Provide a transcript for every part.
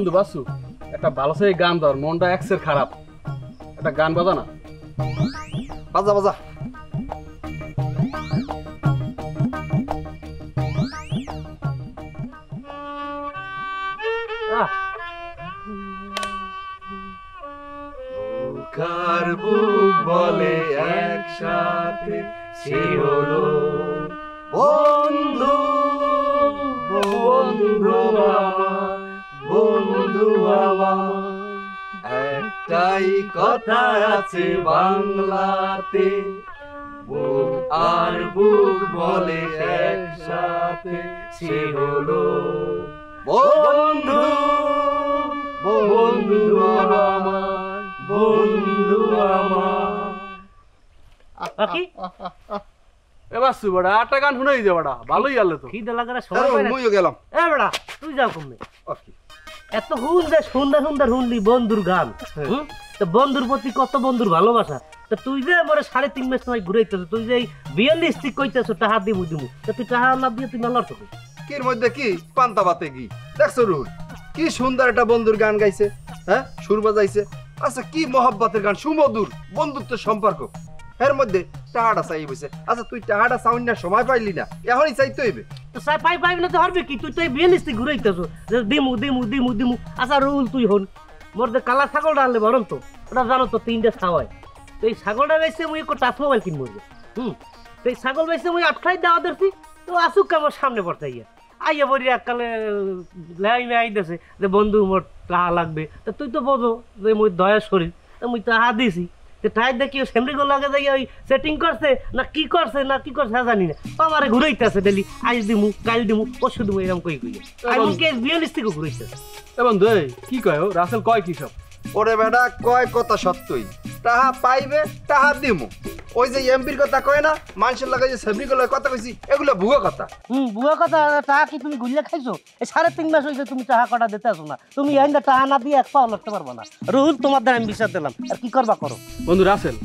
বন্ধু বাসু একটা ভালো সেই গান ধর, মনটা এক্সের খারাপ, একটা গান বাজা না। বাজা বাজা। কার বুক বলে একসাথে সে হলো বন্ধু, বন্ধু আমার, বন্ধু আমার। একটাই কথা আছে বাংলাতে, বুক আর বুক বলে একসাথে সে হলো বন্ধু, বন্ধু আমার, বন্ধু আমার। এ বাসু বড়া আটটা গান শুনেই যা বড়া, ভালোই গেল তো। খিদে লাগার সময় পাই না। মুইও গেলাম। এ বড়া তুই যাও কমবে। ওকে। এত হুনদে সুন্দর সুন্দর হুনলি বন্ধুর গান। তো বন্ধুর প্রতি কত বন্ধুর ভালোবাসা। তো তুই যে মোরে 3.5 মাস সময় ঘুরাইতেছ, তুই যে 42 কইতেছ টাকা দিমু দিমু, তো তুই টাকা না দিয়ে তুই নলর তো। কির মধ্যে কি পান্তা ভাতে কি দেখছো রুল, কি সুন্দর একটা বন্ধুর গান গাইছে, হ্যাঁ সুর বাজাইছে। আচ্ছা কি মহব্বতের গান, সুমধুর বন্ধুত্বের সম্পর্ক, এর মধ্যে টাহাটা চাই বসে। আচ্ছা তুই টাহাটা চাউন না, সময় পাইলি না, এখনই চাইতে হইবে। তো সাই পাই পাই না তো হরবে কি, তুই তো 42 ঘুরাইতেছ যে দিমু দিমু দিমু দিমু। আচ্ছা রুল তুই হন মোর যে কালা ছাগলটা আনলে বরং তো ওটা জানো তো 3টা ছাওয়ায়। তো এই ছাগলটা বেচে মুই একটা টাচ মোবাইল কিনবো। তো এই ছাগল বেচে মুই 8 দেওয়া দেখছি। তো আসুক আমার সামনে পড়তে আইয়া বলি এককালে লাই আইতেছে যে বন্ধু মোর টাহা লাগবে। তো তুই তো বোঝো যে মুই দয়া শরীর, তো মুই টাহা দিছি। ঠাই দেখি সেমরি গো লাগে যাই ওই সেটিং করছে না কি করছে জানি না। আমারে ঘুরাইতেছে ডেলি, আজ দিমু কাল দিমু পরশু দিমু এরকম কই কই। এমনকি 42 ঘুরাইতেছে। এ বন্ধু এই কি কয় ও রাসেল কয় কি সব? ওরে বেটা কয় কথা সত্যই, টাহা পাইবে টাহা দিমু। ওই যে এমপির কথা কয় না, মানুষের লাগে যে সেমরি গুলো কথা কইছি, এগুলো ভুয়া কথা। বুয়া কথা। টাকা কি তুমি গুলিয়া খাইছো? এই 3.5 মাস হয়েছে তুমি টাকা কটা দিতে আসো না। তুমি এখানটা টাকা না দিয়ে 1 পাও লড়তে পারবো না। রুহুল তোমার দ্বারা আমি বিশ্বাস দিলাম, আর কি করবা করো। বন্ধু রাসেল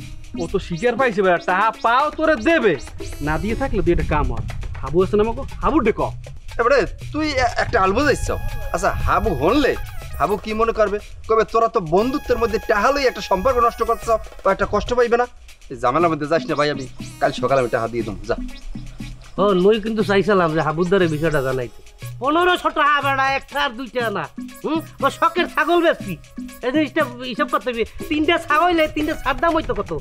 ও তো শিকার পাইছে ভাই, টাহা পাও তোরে দেবে, না দিয়ে থাকলে তুই একটা কাম হয়। হাবু আছে না আমাকে, হাবু ডেক। এবারে তুই একটা আলবো যাইছ। আচ্ছা হাবু হনলে হাবু কি মনে করবে, কবে তোরা তো বন্ধুত্বের মধ্যে টাহালই একটা সম্পর্ক নষ্ট করছ, ও একটা কষ্ট পাইবে না। এই ঝামেলার মধ্যে যাস না ভাই, আমি কাল সকালে আমি টাহা দিয়ে দেবো, যা। ও মই কিন্তু চাইছিলাম যে হাবুদারে বিষয়টা জানাইতে। 1500 টাকা বেড়া, 1টা আর 2টা না। ও শখের ছাগল বেচছি, এই জিনিসটা হিসাব করতে হবে। 3টা ছাগল, 3টা ছাড় দাম হইতো কত?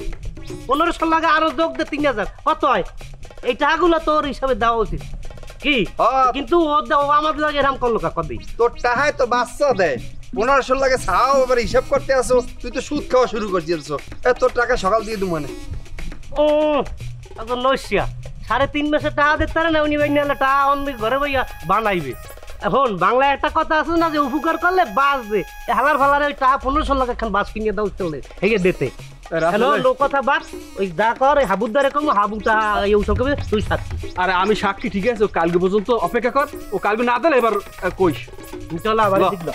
1500 লাগে আরো যোগ দে 3000, কত হয়? এই টাকাগুলো তোর হিসাবে দেওয়া উচিত কি? কিন্তু ও আমাদের লাগে এরকম করলো কা কদি? তোর টাহায় তো বাচ্চা দেয়, 1500 লাগে ছাও, এবার হিসাব করতে আসো, তুই তো সুদ খাওয়া শুরু করছিস। তোর টাকা সকাল দিয়ে দেবো মানে। ও এখন নইসিয়া 3.5 মাসে টাকা দিতে পারে না, উনি বাইনা টাকা অন্য ঘরে বইয়া বানাইবে। এখন বাংলায় একটা কথা আছে না যে উপকার করলে বাঁচবে। হালার ফালারে ওই টাকা 1500 লাগে খান বাস কিনে দাও চলে হেগে দিতে। হ্যালো লোক কথা বাদ, ওই যা কর হাবুদারে কম, হাবুটা এই সব তুই সাক্ষী। আরে আমি সাক্ষী, ঠিক আছে, কালকে পর্যন্ত অপেক্ষা কর। ও কালকে না দিলে এবার কইস। চলো আবার শিখলো।